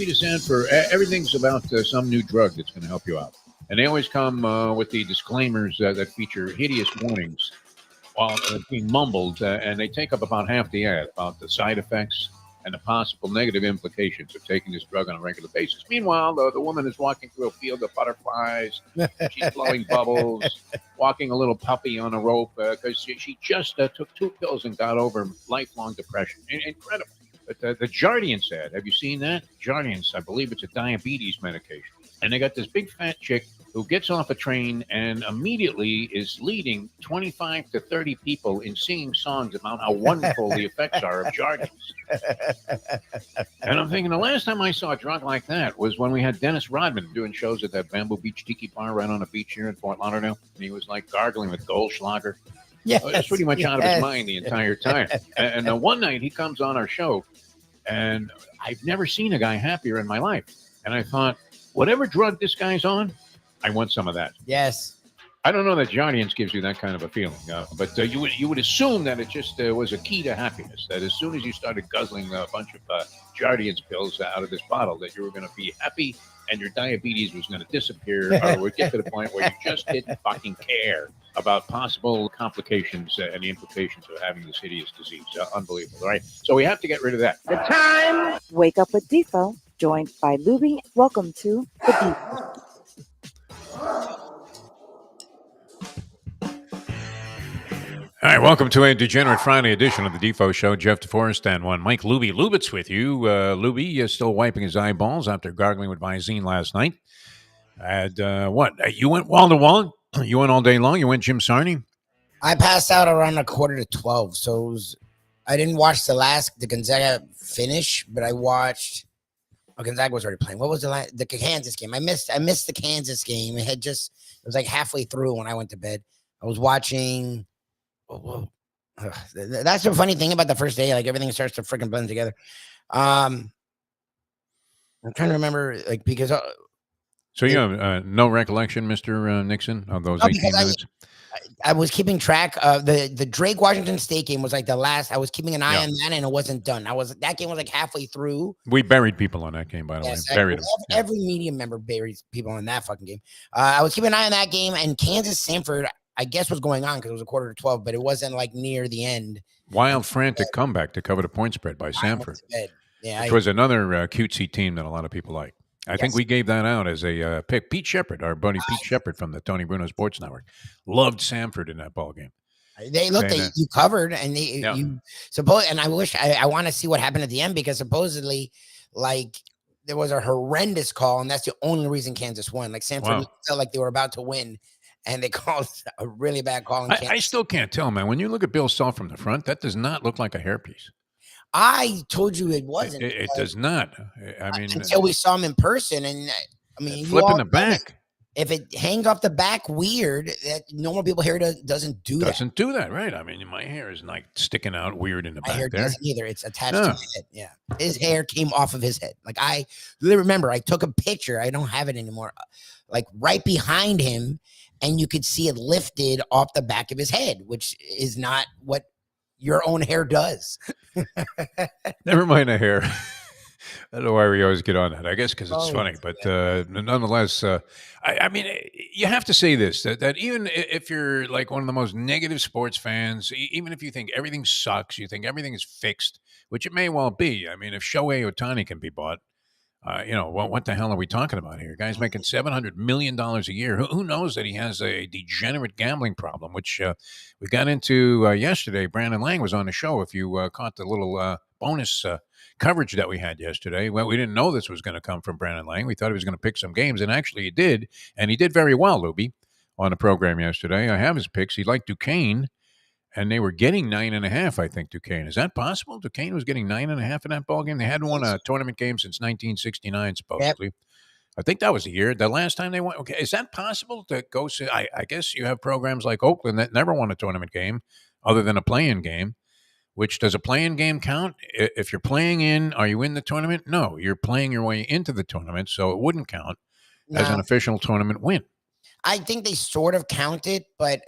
see this ad for everything's about some new drug that's going to help you out. And they always come with the disclaimers that feature hideous warnings while being mumbled, and they take up about half the ad about the side effects and the possible negative implications of taking this drug on a regular basis. Meanwhile, the woman is walking through a field of butterflies. She's blowing bubbles, walking a little puppy on a rope because she just took 2 pills and got over lifelong depression. Incredible. But the Jardiance ad, have you seen that? Jardiance, I believe it's a diabetes medication. And they got this big fat chick who gets off a train and immediately is leading 25 to 30 people in singing songs about how wonderful the effects are of Jardiance. And I'm thinking the last time I saw a drug like that was when we had Dennis Rodman doing shows at that Bamboo Beach Tiki Bar right on the beach here in Fort Lauderdale. And he was like gargling with Goldschlager. Yeah, he's pretty much out of his mind the entire time. And one night he comes on our show, and I've never seen a guy happier in my life. And I thought, whatever drug this guy's on, I want some of that. Yes. I don't know that Jardiance gives you that kind of a feeling, but you would assume that it just was a key to happiness, that as soon as you started guzzling a bunch of Jardiance pills out of this bottle, that you were going to be happy and your diabetes was going to disappear, or would get to the point where you just didn't fucking care about possible complications and the implications of having this hideous disease. Unbelievable, right? So we have to get rid of that. The time. Wake up with Defo, joined by Lubie. Welcome to the Defo. All right, welcome to a Degenerate Friday edition of the Defo Show. Jeff DeForest and one Mike Lubie. Lubitz with you. Lubie is still wiping his eyeballs after gargling with Visine last night. And you went wall to wall? You went all day long? You went Jim Sarney? I passed out around 11:45, so I didn't watch the Gonzaga finish, but I watched. Gonzaga was already playing. What was the Kansas game? I missed the Kansas game. It was like halfway through when I went to bed. I was watching. That's the funny thing about the first day. Like everything starts to freaking blend together. I'm trying to remember, like, because. So you have no recollection, Mr. Nixon, of those 18 minutes? I was keeping track of the Drake Washington State game was like the last. I was keeping an eye on that, and it wasn't done. That game was like halfway through. We buried people on that game, by the way. Buried them. Every media member buries people on that fucking game. I was keeping an eye on that game, and Kansas Sanford, I guess, was going on because it was 11:45, but it wasn't like near the end. Wild, frantic comeback to cover the point spread by Sanford. Yeah, which was another cutesy team that a lot of people like. I think we gave that out as a pick. Pete Shepard, our buddy Pete Shepard from the Tony Bruno Sports Network, loved Sanford in that ball game. They looked at you covered, and you suppose. And I wish I want to see what happened at the end, because supposedly, like, there was a horrendous call, and that's the only reason Kansas won. Like Sanford felt like they were about to win, and they called a really bad call. I still can't tell, man. When you look at Bill Self from the front, that does not look like a hairpiece. I told you it wasn't. It does not. I mean, until we saw him in person, and I mean, flipping the back. If it hangs off the back weird, that normal people hair doesn't do that. Doesn't do that, right? I mean, my hair is like sticking out weird in the back. My hair there. doesn't either. It's attached to my head. Yeah, his hair came off of his head. Like, I remember, I took a picture. I don't have it anymore. Like right behind him, and you could see it lifted off the back of his head, which is not what your own hair does. Never mind the hair. I don't know why we always get on that. I guess because it's funny, but nonetheless, I mean, you have to say this, that even if you're like one of the most negative sports fans, even if you think everything sucks, you think everything is fixed, which it may well be. I mean, if Shohei Ohtani can be bought, what the hell are we talking about here? Guy's making $700 million a year. Who knows that he has a degenerate gambling problem, which we got into yesterday. Brandon Lang was on the show. If you caught the little bonus coverage that we had yesterday, well, we didn't know this was going to come from Brandon Lang. We thought he was going to pick some games, and actually he did. And he did very well, Lubie, on the program yesterday. I have his picks. He liked Duquesne. And they were getting 9.5, I think, Duquesne. Is that possible? Duquesne was getting 9.5 in that ball game. They hadn't won a tournament game since 1969, supposedly. Yep. I think that was the year. The last time they won. Okay, is that possible to go? I guess you have programs like Oakland that never won a tournament game other than a play-in game. Which, does a play-in game count? If you're playing in, are you in the tournament? No, you're playing your way into the tournament, so it wouldn't count as an official tournament win. I think they sort of count it, but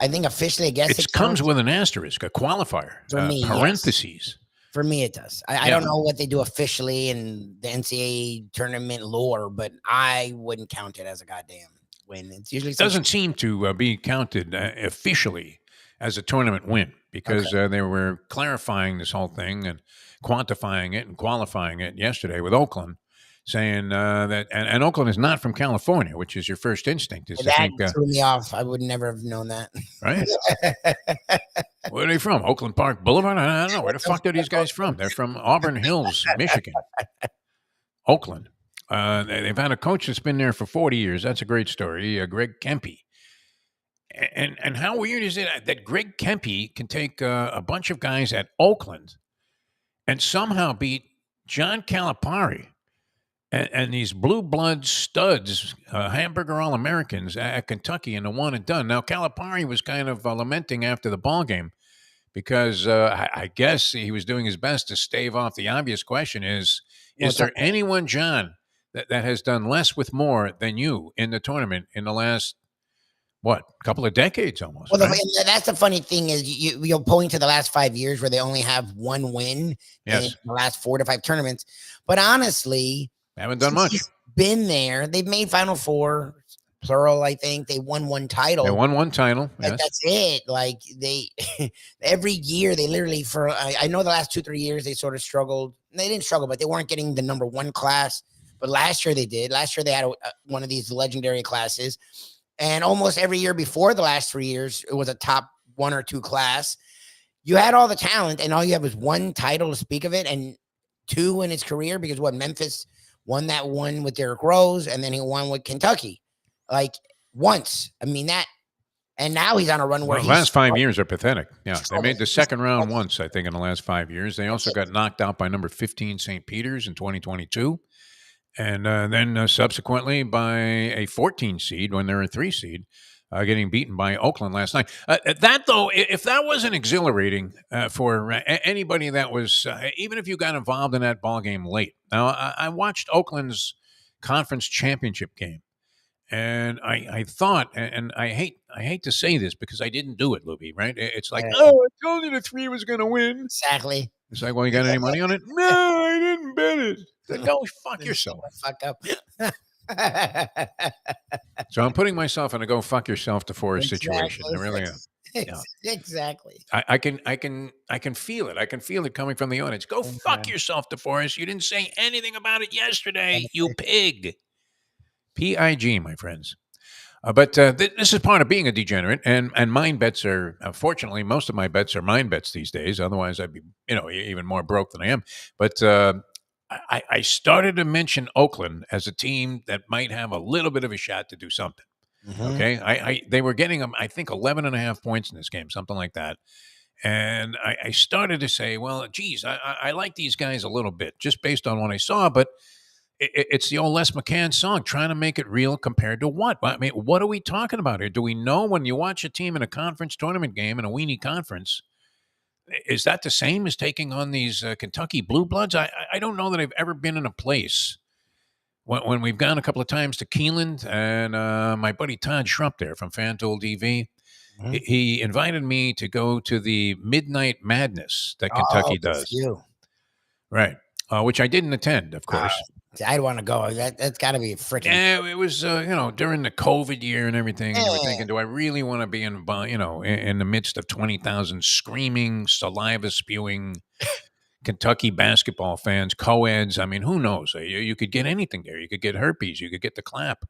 I think officially, I guess it comes with an asterisk, a qualifier, for me, parentheses. Yes. For me, it does. I don't know what they do officially in the NCAA tournament lore, but I wouldn't count it as a goddamn win. It's usually doesn't seem to be counted officially as a tournament win because they were clarifying this whole thing and quantifying it and qualifying it yesterday with Oakland, saying that and Oakland is not from California, which is your first instinct is to think threw me off. I would never have known that. Right? Where are they from? Oakland Park Boulevard? I don't know. Where the fuck are these guys from? They're from Auburn Hills, Michigan. Oakland. They've had a coach that's been there for 40 years. That's a great story. Greg Kempe. And how weird is it that Greg Kempe can take a bunch of guys at Oakland and somehow beat John Calipari and these blue blood studs, hamburger All-Americans at Kentucky in the one and done. Now, Calipari was kind of lamenting after the ball game because I guess he was doing his best to stave off the obvious question is there anyone, John, that has done less with more than you in the tournament in the last, couple of decades almost? Well, right? That's the funny thing is you'll point to the last 5 years where they only have one win in the last 4 to 5 tournaments. But honestly, they haven't done much. Been there. They've made Final Four, plural, I think. They won one title. They won one title. Yes. That's it. Like they every year they literally I know the last 2-3 years they sort of struggled. They didn't struggle, but they weren't getting the number one class. But last year they did. Last year they had one of these legendary classes. And almost every year before the last 3 years, it was a top 1 or 2 class. You had all the talent, and all you have is one title to speak of it, and 2 in his career, because Memphis won that one with Derrick Rose, and then he won with Kentucky. Like, once. I mean, that. And now he's on a run where the last 5 years are pathetic. Yeah, they made the second round once, I think, in the last 5 years. They also got knocked out by number 15 St. Peter's in 2022. And then subsequently by a 14 seed when they're a 3 seed, getting beaten by Oakland last night. That, though, if that wasn't exhilarating for anybody that was, even if you got involved in that ball game late. Now, I watched Oakland's conference championship game, and I thought, and I hate to say this because I didn't do it, Lubie, right? It's like, I told you the 3 was going to win. Exactly. It's like, well, you got any money on it? No, I didn't bet it. Go fuck yourself. Fuck up. So I'm putting myself in a go fuck yourself to Forrest situation. I really am. Yeah. Exactly. I can feel it. I can feel it coming from the audience. Go fuck yourself, DeForest. You didn't say anything about it yesterday, you pig. P-I-G, my friends. But this is part of being a degenerate, and mine bets are, fortunately, most of my bets are mine bets these days. Otherwise, I'd be, even more broke than I am. But I started to mention Oakland as a team that might have a little bit of a shot to do something. Mm-hmm. Okay, they were getting them, I think, 11.5 points in this game, something like that. And I started to say, well, geez, I like these guys a little bit just based on what I saw, but it's the old Les McCann song, trying to make it real compared to what? I mean, what are we talking about here? Do we know when you watch a team in a conference tournament game in a weenie conference, is that the same as taking on these Kentucky Blue Bloods? I don't know that I've ever been in a place when we've gone a couple of times to Keeneland, and my buddy Todd Schrupp there from FanDuel DV, mm-hmm. he invited me to go to the Midnight Madness that Kentucky does. Right. Which I didn't attend, of course. I'd want to go. That's got to be freaking. Yeah, it was, during the COVID year and everything. You were thinking, do I really want to be in the midst of 20,000 screaming, saliva-spewing Kentucky basketball fans, co-eds? I mean, who knows? You could get anything there. You could get herpes. You could get the clap.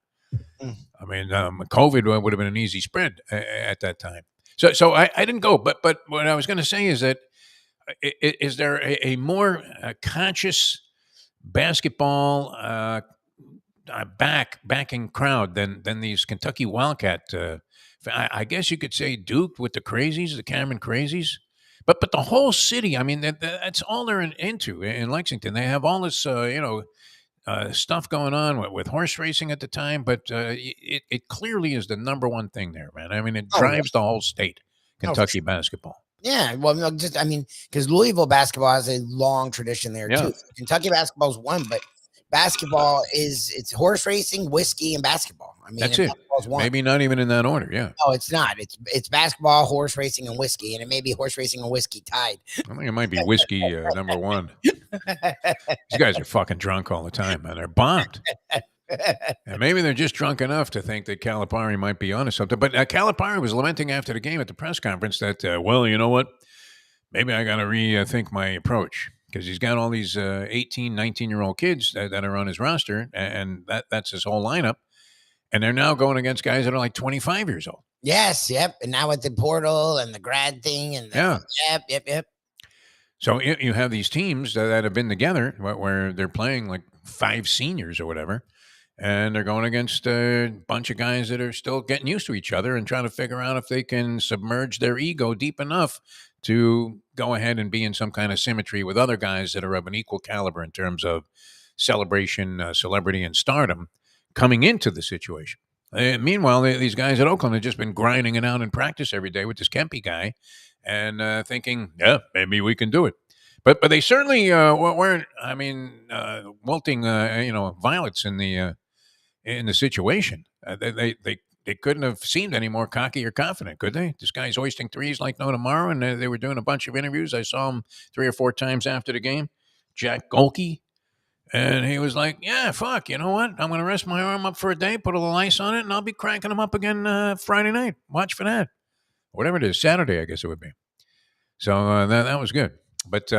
I mean, COVID would have been an easy spread at that time. So I didn't go. But what I was going to say is that is there a more conscious basketball backing crowd than these Kentucky Wildcat? I guess you could say Duke with the crazies, the Cameron crazies, but the whole city. I mean, that's all they're into in Lexington. They have all this stuff going on with horse racing at the time, but it clearly is the number one thing there, man. I mean, it drives the whole state. Kentucky basketball. Yeah, well, because Louisville basketball has a long tradition there too. Kentucky basketball's one, but basketball it's horse racing, whiskey, and basketball. I mean, That's and it. basketball's one. Maybe not even in that order. Yeah. No, it's not. It's basketball, horse racing, and whiskey, and it may be horse racing and whiskey tied. I think it might be whiskey number one. These guys are fucking drunk all the time, man. They're bombed. And maybe they're just drunk enough to think that Calipari might be onto something. But Calipari was lamenting after the game at the press conference that, well, you know what? Maybe I got to rethink my approach because he's got all these 18, 19-year-old kids that are on his roster, and that's his whole lineup. And they're now going against guys that are like 25 years old. Yes, yep. And now with the portal and the grad thing, and yep. So you have these teams that have been together where they're playing like 5 seniors or whatever, and they're going against a bunch of guys that are still getting used to each other and trying to figure out if they can submerge their ego deep enough to go ahead and be in some kind of symmetry with other guys that are of an equal caliber in terms of celebration, celebrity, and stardom coming into the situation. Meanwhile, these guys at Oakland have just been grinding it out in practice every day with this Kempe guy and thinking, yeah, maybe we can do it. But they certainly weren't, wilting, violets in the situation. They couldn't have seemed any more cocky or confident, could they? This guy's hoisting threes like no tomorrow, and they were doing a bunch of interviews. I saw him 3 or 4 times after the game, Jack Golke, and he was like, yeah, fuck, you know what? I'm going to rest my arm up for a day, put a little ice on it, and I'll be cranking them up again Friday night. Watch for that. Whatever it is, Saturday, I guess it would be. So that was good. But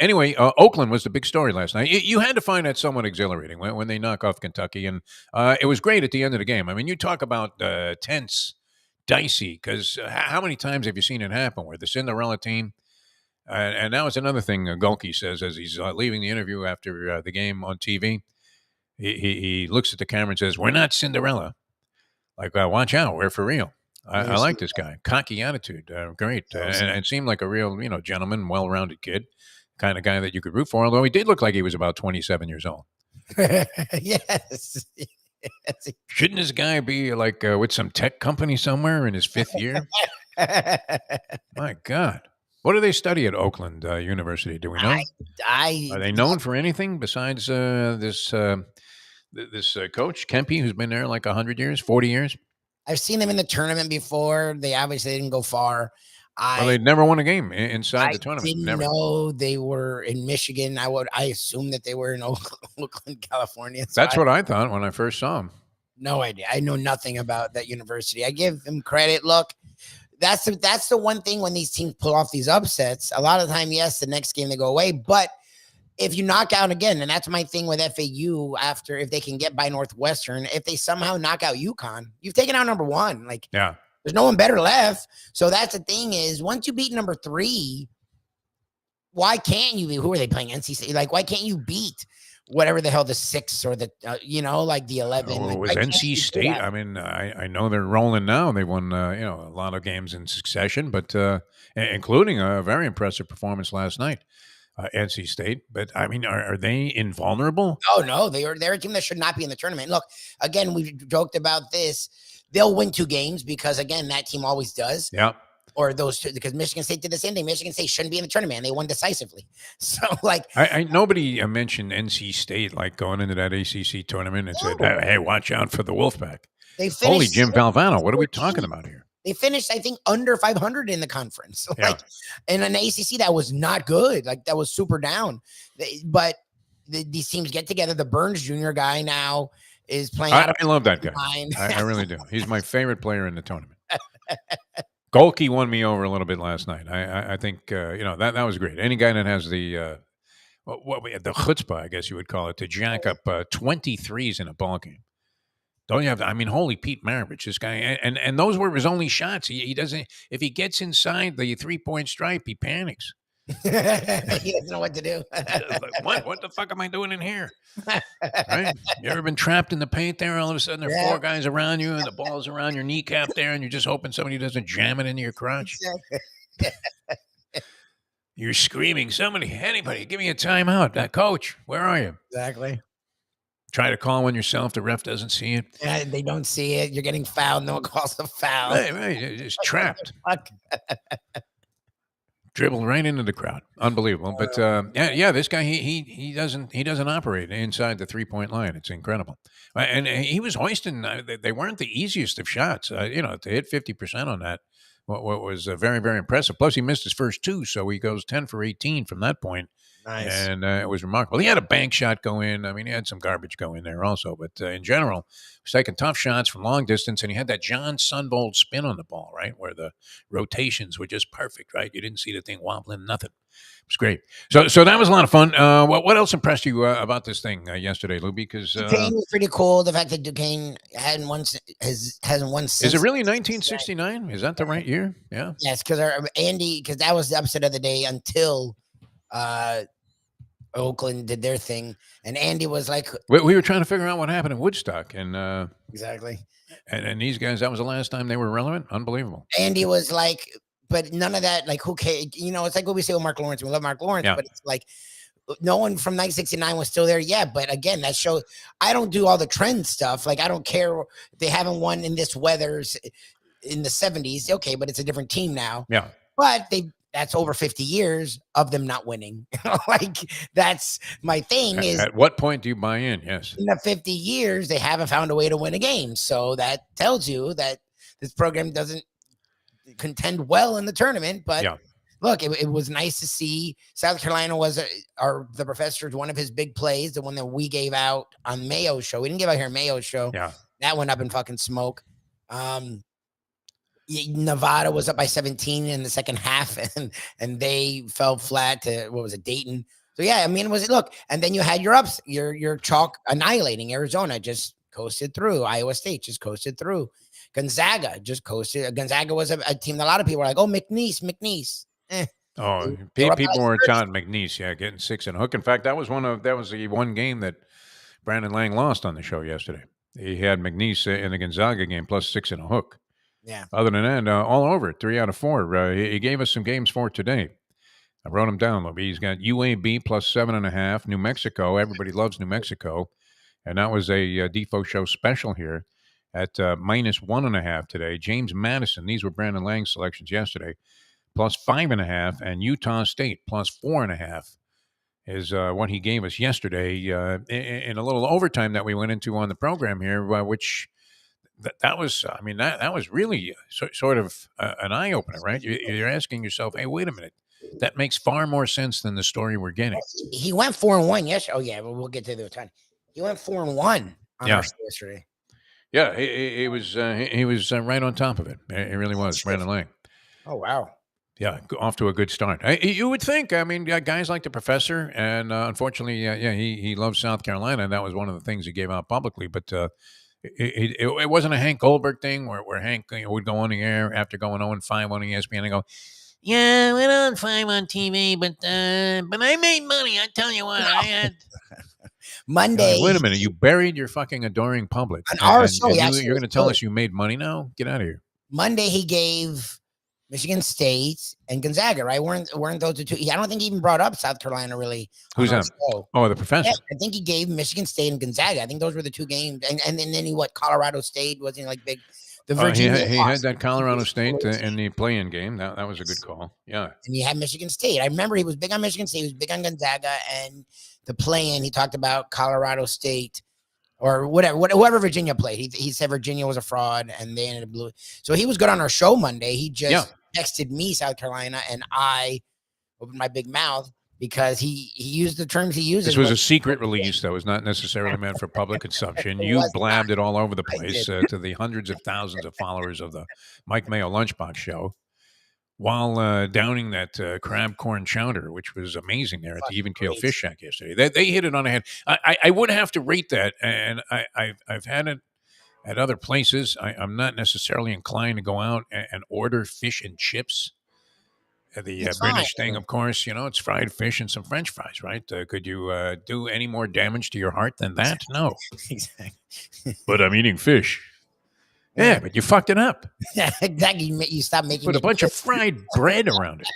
anyway, Oakland was the big story last night. You had to find that somewhat exhilarating when they knock off Kentucky. And it was great at the end of the game. I mean, you talk about tense, dicey, because how many times have you seen it happen where the Cinderella team, and that was another thing Golke says as he's leaving the interview after the game on TV. He looks at the camera and says, we're not Cinderella. Like, watch out, we're for real. I like this guy. Cocky attitude. Great. And it seemed like a real, gentleman, well-rounded kid, kind of guy that you could root for, although he did look like he was about 27 years old. Yes. Shouldn't this guy be like with some tech company somewhere in his 5th year? My God. What do they study at Oakland University? Do we know? Are they known for anything besides this coach, Kempe, who's been there like 100 years, 40 years? I've seen them in the tournament before. They obviously didn't go far. Well, they never won a game inside the tournament. I didn't know they were in Michigan. I assumed that they were in Oakland, California. So that's what I thought when I first saw them. No idea. I know nothing about that university. I give them credit. Look, that's the one thing when these teams pull off these upsets. A lot of the time, yes, the next game they go away, but if you knock out again, and that's my thing with FAU, after if they can get by Northwestern, if they somehow knock out UConn, you've taken out number 1. Like, yeah, there's no one better left. So that's the thing is, once you beat number 3, why can't you? Who are they playing? NC State? Like, why can't you beat whatever the hell the 6 or the like the 11? Oh, it was NC State. I mean, I know they're rolling now. They won a lot of games in succession, but including a very impressive performance last night. NC State, but I mean, are they invulnerable? Oh no, they're a team that should not be in the tournament. Look, again, we've joked about this. They'll win 2 games because again, that team always does. Yeah. Or those two, because Michigan State did the same thing. Michigan State shouldn't be in the tournament, and they won decisively. So, like, I nobody mentioned NC State like going into that ACC tournament and said, "Hey, watch out for the Wolfpack." They finished. Holy Jim Valvano, what are we talking about here? They finished, I think, under 500 in the conference. Like, in an ACC, that was not good. Like, that was super down. But these teams get together. The Burns Jr. guy now is playing. I love that guy. I really do. He's my favorite player in the tournament. Golke won me over a little bit last night. I think that was great. Any guy that has the the chutzpah, I guess you would call it, to jack up 23s in a ball game. Don't you have? I mean, holy Pete Maravich, this guy, and those were his only shots. He doesn't. If he gets inside the 3-point stripe, he panics. He doesn't know what to do. Like, what the fuck am I doing in here? Right? You ever been trapped in the paint there? All of a sudden, there are 4 guys around you, and the ball's around your kneecap there, and you're just hoping somebody doesn't jam it into your crotch. You're screaming, anybody, give me a timeout. Coach, where are you? Exactly. Try to call one yourself. The ref doesn't see it. Yeah, they don't see it. You're getting fouled. No one calls the foul. Right. You're just trapped. Dribbled right into the crowd. Unbelievable. But this guy he doesn't operate inside the 3-point line. It's incredible. And he was hoisting. They weren't the easiest of shots. To hit 50% on that. What was very, very impressive. Plus, he missed his first two, so he goes 10 for 18 from that point. Nice. And it was remarkable. He had a bank shot go in. I mean, he had some garbage go in there also. But in general, he was taking tough shots from long distance. And he had that John Sunbold spin on the ball, right, where the rotations were just perfect, right? You didn't see the thing wobbling, nothing. It was great. So that was a lot of fun. What else impressed you about this thing yesterday, Lubie? Because Duquesne was pretty cool. The fact that Duquesne hasn't won since. Is it really 1969? Is that the right year? Yeah. Yes, because that was the upset of the day until Oakland did their thing, and Andy was like, we were trying to figure out what happened in Woodstock, and exactly. And these guys, that was the last time they were relevant. Unbelievable. Andy was like, but none of that. Like, who cares? It's like what we say with Mark Lawrence. We love Mark Lawrence, but it's like no one from 1969 was still there yet. But again, that shows I don't do all the trend stuff. Like, I don't care if they haven't won in this weather's in the 70s. Okay, but it's a different team now. Yeah. But that's over 50 years of them not winning. Like, that's my thing. At what point do you buy in? Yes. In the 50 years, they haven't found a way to win a game. So that tells you that this program doesn't contend well in the tournament. But look, it was nice to see. South Carolina was the professor's one of his big plays, the one that we gave out on Mayo's show. We didn't give out here Mayo's show. Yeah. That went up in fucking smoke. Nevada was up by 17 in the second half, and they fell flat to Dayton. So yeah, I mean, and then you had your ups, your chalk annihilating Arizona, just coasted through. Iowa State just coasted through. Gonzaga just coasted. Gonzaga was a team that a lot of people were like, oh, McNeese. Oh, people were chanting McNeese, getting 6 and a hook. In fact, that was the one game that Brandon Lang lost on the show yesterday. He had McNeese in the Gonzaga game plus 6 and a hook. Yeah. Other than that, all over it, 3 out of 4. He gave us some games for today. I wrote them down, Lubie. He's got UAB plus 7.5. New Mexico. Everybody loves New Mexico. And that was a Defo show special here at minus 1.5 today. James Madison. These were Brandon Lang's selections yesterday. Plus 5.5. And Utah State plus 4.5 is what he gave us yesterday in a little overtime that we went into on the program here, which... That was really sort of an eye-opener, right? You're asking yourself, hey, wait a minute. That makes far more sense than the story we're getting. He went 4-1 yesterday. Oh, yeah, we'll get to the time. He went 4-1 on our show yesterday. Yeah, he was right on top of it. It really was, Brandon Lang. Oh, wow. Yeah, off to a good start. You would think, I mean, guys like the professor, and unfortunately, he loves South Carolina, and that was one of the things he gave out publicly, but... It wasn't a Hank Goldberg thing where Hank would go on the air after going 0-5 on ESPN and go, yeah, went on 5 on TV, but I made money. I tell you what, I had Monday. Wait a minute, you buried your fucking adoring public. On our show, you're going to tell us you made money now? Get out of here. Monday he gave Michigan State and Gonzaga, right? Weren't those the two? I don't think he even brought up South Carolina really. Who's that? Oh, the professor. Yeah, I think he gave Michigan State and Gonzaga. I think those were the two games. And then he Colorado State wasn't like big. The Virginia he had that Colorado State in the play-in game. That was a good call. Yeah. And he had Michigan State. I remember he was big on Michigan State. He was big on Gonzaga, and the play-in he talked about Colorado State. Or whoever Virginia played. He said Virginia was a fraud, and they ended up losing. So he was good on our show Monday. He just texted me South Carolina, and I opened my big mouth because he used the terms he uses. This was a secret release that was not necessarily meant for public consumption. You blabbed it all over the place to the hundreds of thousands of followers of the Mike Mayo Lunchbox Show while downing that crab corn chowder, which was amazing there at the Even Keel Fish Shack yesterday. They hit it on the head. I would have to rate that, and I've had it at other places. I'm not necessarily inclined to go out and order fish and chips. The British thing, of course, it's fried fish and some French fries, right? Could you do any more damage to your heart than that? No. Exactly. But I'm eating fish. Yeah, but you fucked it up. Exactly. You stopped making Put a bunch of fried bread around it.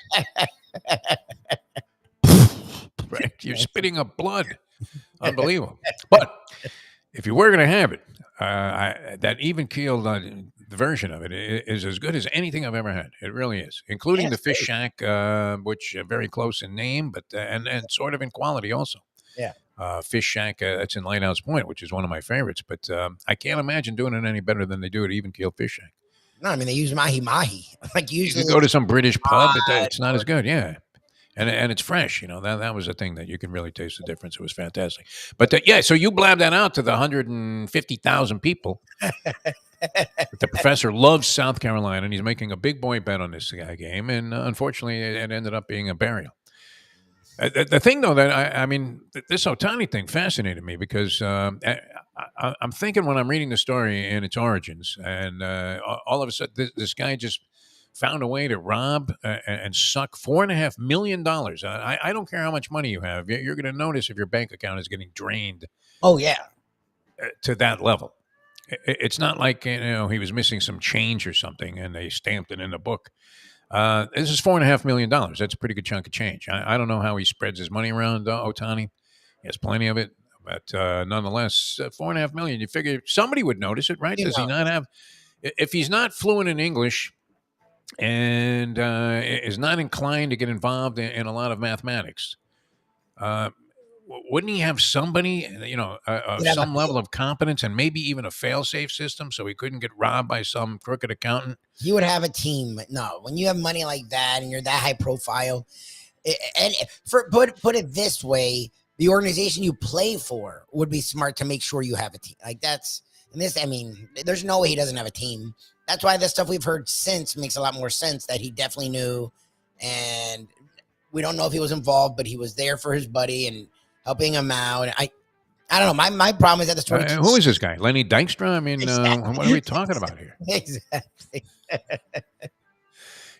Right? You're spitting up blood. Unbelievable. But if you were going to have it, that even keel version of it is as good as anything I've ever had. It really is, including Yeah, the it's Fish great. Shack, which are very close in name, but and sort of in quality also. Yeah. Fish Shack, that's in Lighthouse Point, which is one of my favorites. But I can't imagine doing it any better than they do at Even Keel Fish Shack. No, I mean they use mahi mahi. Like You usually could go to like some British pub, cod it's not or as good, yeah. And it's fresh, that was the thing that you can really taste the difference. It was fantastic. But yeah, so you blab that out to the 150,000 people. The professor loves South Carolina, and he's making a big boy bet on this game. And unfortunately, it ended up being a burial. The thing, though, that I mean, this Otani thing fascinated me because I'm thinking when I'm reading the story in its origins, and all of a sudden, this guy just found a way to rob and suck $4.5 million. I don't care how much money you have, you're going to notice if your bank account is getting drained oh yeah. to that level. It's not like he was missing some change or something, and they stamped it in the book. This is $4.5 million. That's a pretty good chunk of change. I don't know how he spreads his money around, Otani. He has plenty of it, but nonetheless, 4.5 million. You figure somebody would notice it, right? You Does he know, not have? If he's not fluent in English and is not inclined to get involved in a lot of mathematics, uh, wouldn't he have somebody, of you'd have a some level of competence and maybe even a fail-safe system so he couldn't get robbed by some crooked accountant? he would have a team. No, when you have money like that and you're that high profile, and put it this way, the organization you play for would be smart to make sure you have a team. Like that's and this. I mean, there's no way he doesn't have a team. That's why the stuff we've heard since makes a lot more sense. That he definitely knew, and we don't know if he was involved, but he was there for his buddy and helping him out. I don't know. My problem is that the story. Who is this guy? Lenny Dykstra? I mean, Exactly. what are we talking about here? Exactly.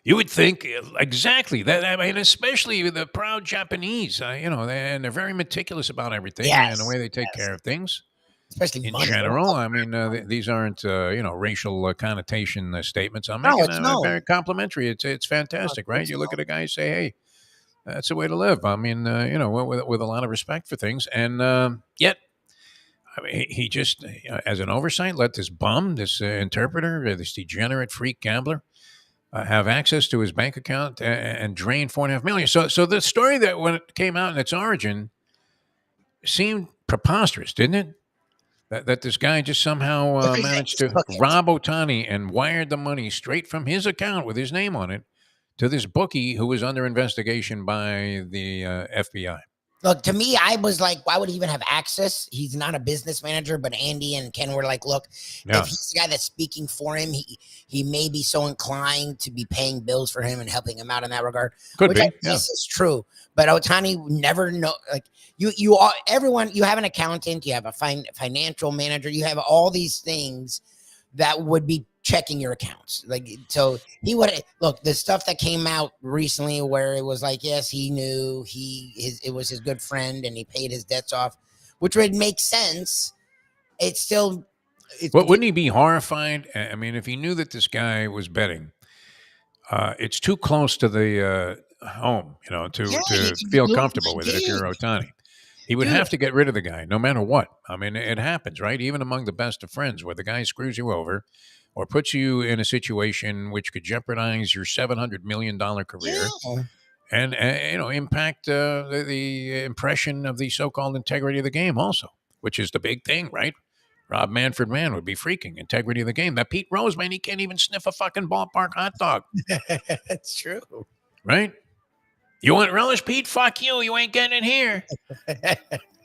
You would think exactly that. I mean, especially the proud Japanese, they're very meticulous about everything and the Yes. way they take care of things. Especially In money. general, I mean, these aren't racial connotation statements I'm No, making. it's no. Very complimentary. It's fantastic, right? You look at a guy, and say, "Hey, that's the way to live." I mean, with a lot of respect for things, and yet, I mean, he just, as an oversight, let this bum, this interpreter, this degenerate freak gambler, have access to his bank account and drain $4.5 million. So the story that when it came out in its origin seemed preposterous, didn't it? That this guy just somehow Everything managed just to took it. rob Otani and wired the money straight from his account with his name on it to this bookie who was under investigation by the FBI. Look, to me, I was like, why would he even have access? He's not a business manager, but Andy and Ken were like, look, Yeah. if he's the guy that's speaking for him, he may be so inclined to be paying bills for him and helping him out in that regard. Could which be, I guess is true. But Otani never know. Like you all, everyone, you have an accountant, you have a financial manager, you have all these things that would be checking your accounts. Like, so he would look the stuff that came out recently where it was like, yes, he knew it was his good friend and he paid his debts off, which would make sense. It's still, But wouldn't he be horrified? I mean, if he knew that this guy was betting, it's too close to the home, to feel comfortable with it if you're Otani. He would have to get rid of the guy no matter what. I mean, it happens, right? Even among the best of friends where the guy screws you over or puts you in a situation which could jeopardize your $700 million career and, impact the impression of the so-called integrity of the game also, which is the big thing, right? Rob Manfred Mann would be freaking integrity of the game. That Pete Rose, man, he can't even sniff a fucking ballpark hot dog. That's true. Right? You want relish, Pete? Fuck you. You ain't getting it here.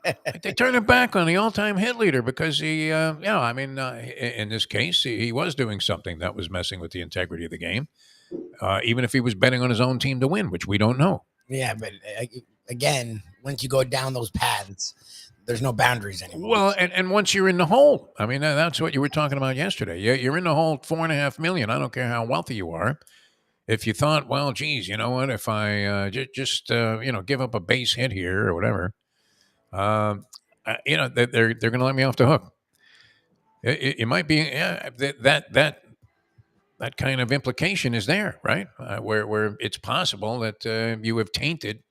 Like they turned it back on the all-time hit leader because he, in this case, he was doing something that was messing with the integrity of the game, even if he was betting on his own team to win, which we don't know. Yeah, but again, once you go down those paths, there's no boundaries anymore. Well, and once you're in the hole, I mean, that's what you were talking about yesterday. You're in the hole, $4.5 million. I don't care how wealthy you are. If you thought, well, geez, you know what? If I just give up a base hit here or whatever, they're going to let me off the hook. It might be that kind of implication is there, right? Where it's possible that you have tainted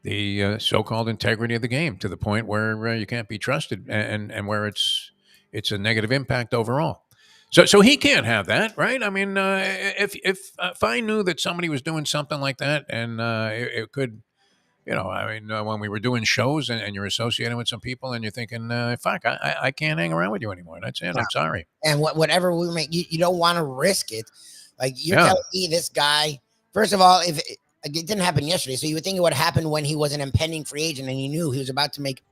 the so-called integrity of the game to the point where you can't be trusted, and where it's a negative impact overall. So he can't have that, right? I mean, if I knew that somebody was doing something like that, and it could, I mean, when we were doing shows and you're associating with some people, and you're thinking, fuck, I can't hang around with you anymore. That's it. No. I'm sorry. And whatever we make, you don't want to risk it. Like you're Yeah. telling me this guy. First of all, if it didn't happen yesterday, so you would think it would happen when he was an impending free agent and he knew he was about to make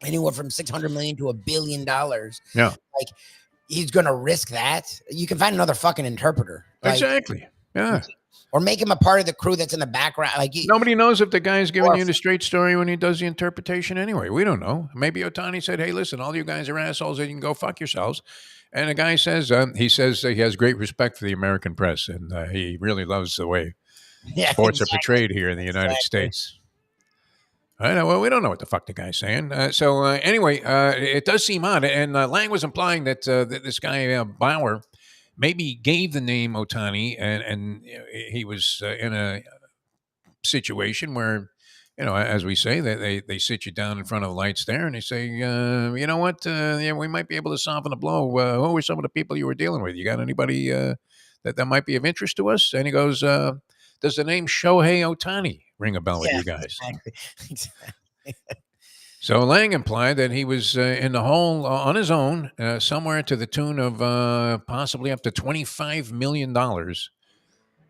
anywhere from $600 million to $1 billion. Yeah. Like he's gonna risk that. You can find another fucking interpreter. Like, Exactly. Yeah. or make him a part of the crew that's in the background. Like Nobody knows if the guy's giving you the straight story when he does the interpretation anyway. We don't know. Maybe Ohtani said, hey, listen, all you guys are assholes and you can go fuck yourselves. And the guy says, he has great respect for the American press, and he really loves the way sports are portrayed here in the United States. I know. Well, we don't know what the fuck the guy's saying. Anyway, it does seem odd. And Lang was implying that this guy, Bauer, maybe gave the name Ohtani, and he was in a situation where, as we say, they sit you down in front of the lights there, and they say, you know what, we might be able to soften the blow. Who were some of the people you were dealing with? You got anybody that might be of interest to us? And he goes, does the name Shohei Ohtani ring a bell with you guys? Exactly. So Lang implied that he was in the hole on his own, somewhere to the tune of possibly up to $25 million,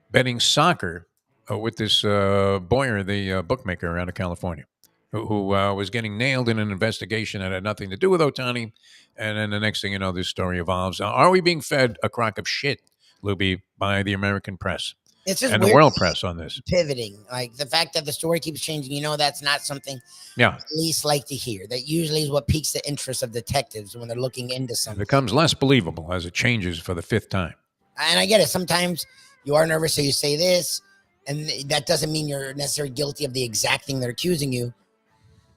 betting soccer with this Boyer, the bookmaker out of California, who was getting nailed in an investigation that had nothing to do with Ohtani. And then the next thing you know, this story evolves. Are we being fed a crock of shit, Lubie, by the American press? It's just and the world press on this. Pivoting. Like the fact that the story keeps changing, that's not something police like to hear. That usually is what piques the interest of detectives when they're looking into something. It becomes less believable as it changes for the fifth time. And I get it. Sometimes you are nervous, so you say this, and that doesn't mean you're necessarily guilty of the exact thing they're accusing you.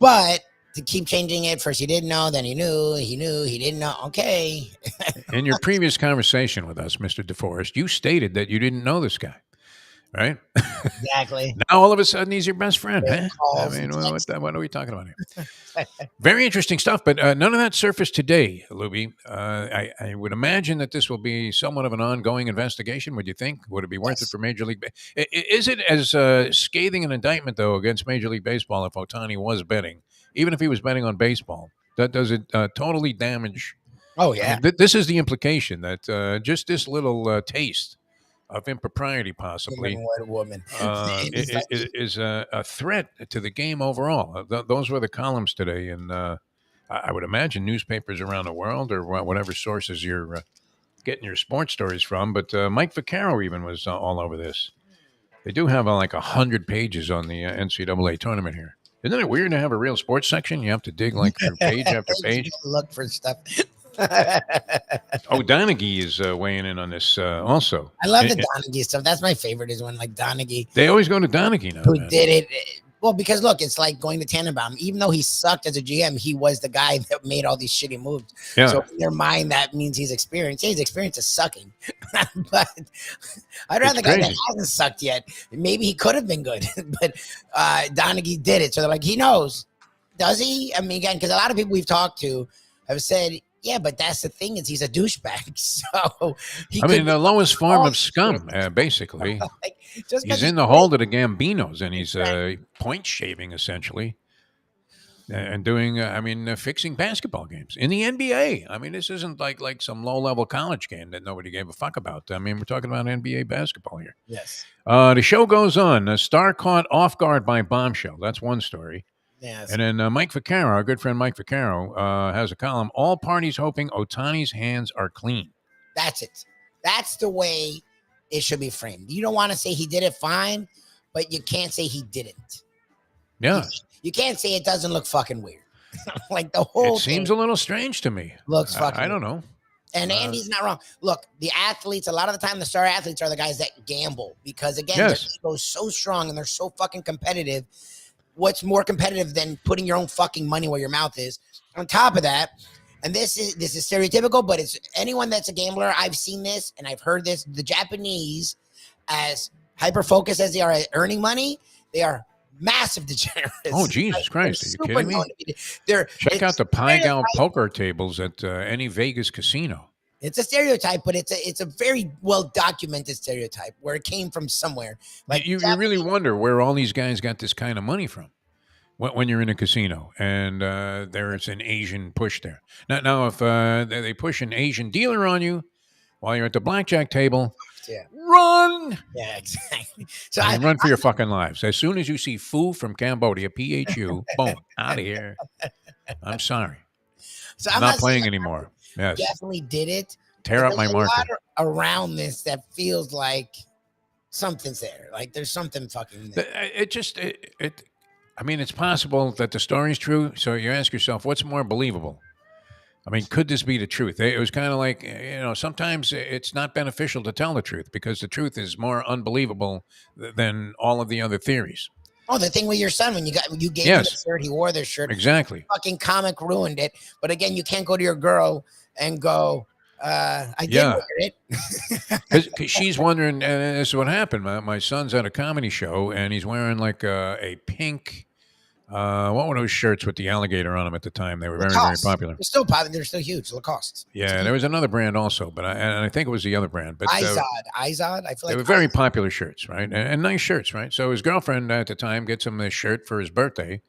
But to keep changing it, first he didn't know, then he knew, he didn't know. Okay. In your previous conversation with us, Mr. DeForest, you stated that you didn't know this guy. Right? Exactly. Now all of a sudden he's your best friend. Huh? I mean, what are we talking about here? Very interesting stuff, but none of that surfaced today, Lubie. I would imagine that this will be somewhat of an ongoing investigation. Would you think? Would it be worth it for Major League? Is it as scathing an indictment though against Major League Baseball if Ohtani was betting, even if he was betting on baseball? Does it totally damage? Oh yeah. This is the implication that just this little taste of impropriety, possibly, is a threat to the game overall. Those were the columns today, and I would imagine newspapers around the world or whatever sources you're getting your sports stories from. But Mike Vaccaro even was all over this. They do have like 100 pages on the NCAA tournament here. Isn't it weird to have a real sports section? You have to dig like through page after page. Look for stuff. Donaghy is weighing in on this also. I love the Donaghy stuff. That's my favorite is when like Donaghy. They always go to Donaghy now. Who did it. Well, because look, it's like going to Tannenbaum. Even though he sucked as a GM, he was the guy that made all these shitty moves. Yeah. So in their mind, that means he's experienced. Yeah, his experience is sucking. But I'd rather the guy that hasn't sucked yet. Maybe he could have been good. But Donaghy did it. So they're like, he knows. Does he? I mean, again, because a lot of people we've talked to have said, yeah, but that's the thing is he's a douchebag. So the lowest form of scum, basically. Like, he's in the hold of the Gambinos, and he's point shaving essentially, and doing fixing basketball games in the NBA. I mean, this isn't like some low level college game that nobody gave a fuck about. I mean, we're talking about NBA basketball here. Yes. The show goes on. A star caught off guard by bombshell. That's one story. Yes. And then Mike Vaccaro, our good friend Mike Vaccaro, has a column, all parties hoping Ohtani's hands are clean. That's it. That's the way it should be framed. You don't want to say he did it fine, but you can't say he didn't. Yeah. You can't say it doesn't look fucking weird. Like the whole It seems a little strange to me. Looks fucking I don't know. And Andy's not wrong. Look, the athletes, a lot of the time, the star athletes are the guys that gamble because, again, their ego's so strong and they're so fucking competitive. What's more competitive than putting your own fucking money where your mouth is? On top of that, and this is stereotypical, but it's anyone that's a gambler. I've seen this and I've heard this. The Japanese, as hyper focused as they are at earning money, they are massive degenerates. Oh, Jesus Christ. Are you kidding me? Check out the Pai Gow poker tables at any Vegas casino. It's a stereotype, but it's a very well documented stereotype where it came from somewhere. Like You really wonder where all these guys got this kind of money from when you're in a casino and there's an Asian push there. Now if they push an Asian dealer on you while you're at the blackjack table, yeah, run. yeah, exactly. So I mean, run for your fucking lives. As soon as you see Phu from Cambodia, PHU, boom, out of here. I'm sorry. So I'm not playing anymore. Yes. Definitely did it. Tear up my market. Around this that feels like something's there. Like there's something fucking there. I mean, it's possible that the story's true. So you ask yourself, what's more believable? I mean, could this be the truth? It was kind of like, sometimes it's not beneficial to tell the truth because the truth is more unbelievable than all of the other theories. Oh, the thing with your son when you gave him the shirt, he wore the shirt. Exactly. Fucking comic ruined it. But again, you can't go to your girl and go, I did wear it. Because she's wondering, and this is what happened. My son's at a comedy show, and he's wearing like a pink, what were those shirts with the alligator on them at the time? They were very, very popular. They're still popular. They're still huge. Lacoste. Yeah, there was another brand also, but I think it was the other brand. But Izod. I feel like they were very popular shirts, right? And nice shirts, right? So his girlfriend at the time gets him this shirt for his birthday,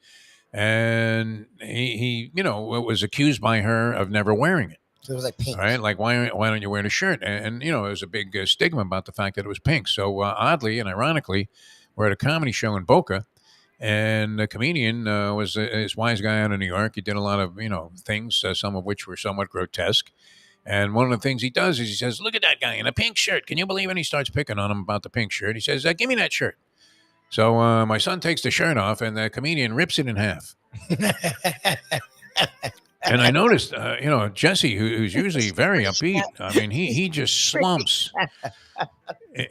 and he was accused by her of never wearing it. So it was like pink. Right? Like, why don't you wear the shirt? And there was a big stigma about the fact that it was pink. So oddly and ironically, we're at a comedy show in Boca, and the comedian was this wise guy out of New York. He did a lot of, things, some of which were somewhat grotesque. And one of the things he does is he says, look at that guy in a pink shirt. Can you believe it? And he starts picking on him about the pink shirt. He says, give me that shirt. So my son takes the shirt off, and the comedian rips it in half. And I noticed, Jesse, who's usually very upbeat, I mean, he just slumps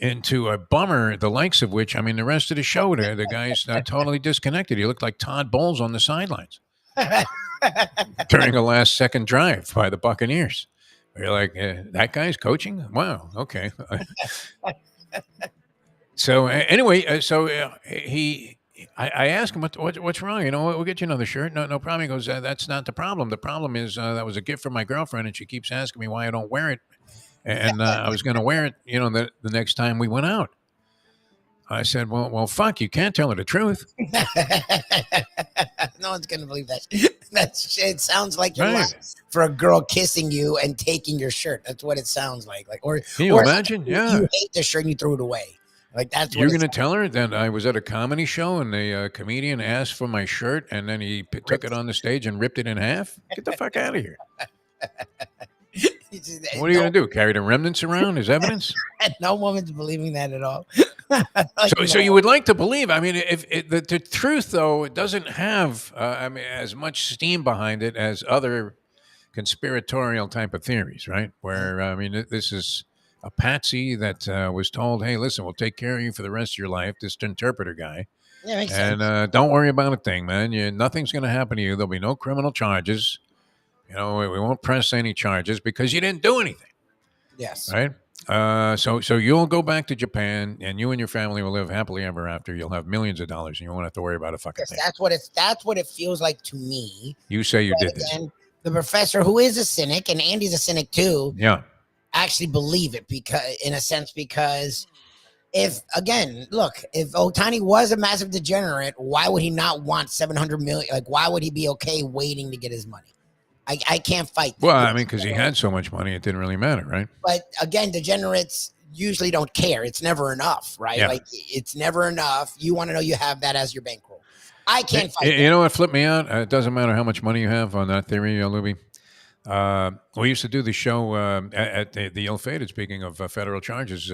into a bummer, the likes of which, I mean, the rest of the show, the guy's totally disconnected. He looked like Todd Bowles on the sidelines during a last-second drive by the Buccaneers. You're like, that guy's coaching? Wow, okay. So anyway, I asked him, what's wrong? We'll get you another shirt. No problem. He goes, that's not the problem. The problem is that was a gift from my girlfriend, and she keeps asking me why I don't wear it. And I was going to wear it, the next time we went out. I said, well, fuck, you can't tell her the truth. No one's going to believe that. It sounds like you're lying for a girl kissing you and taking your shirt. That's what it sounds like. Can you imagine? Yeah. You hate the shirt and you threw it away. Like that's you're going to tell her that I was at a comedy show and the comedian asked for my shirt and then he took it on the stage and ripped it in half? Get the fuck out of here. What are you going to do? Carry the remnants around as evidence? No woman's believing that at all. So you would like to believe. I mean, if the truth, though, it doesn't have as much steam behind it as other conspiratorial type of theories, right? Where, this is a patsy that was told, hey, listen, we'll take care of you for the rest of your life, this interpreter guy. Yeah, makes sense. And don't worry about a thing, man. Nothing's going to happen to you. There'll be no criminal charges. We won't press any charges because you didn't do anything. Yes. Right? So you'll go back to Japan, and you and your family will live happily ever after. You'll have millions of dollars, and you won't have to worry about a fucking thing. That's what it feels like to me. You say you did this. The professor, who is a cynic, and Andy's a cynic too. Yeah. Actually believe it because if Ohtani was a massive degenerate, why would he not want 700 million? Like, why would he be okay waiting to get his money? I can't fight. Well, because he had so much money, it didn't really matter, right? But again, degenerates usually don't care. It's never enough, right? Yeah. Like, it's never enough. You want to know you have that as your bankroll. I can't fight. You know what flipped me out? It doesn't matter how much money you have on that theory, Lubie. We used to do the show at the ill-fated, speaking of federal charges,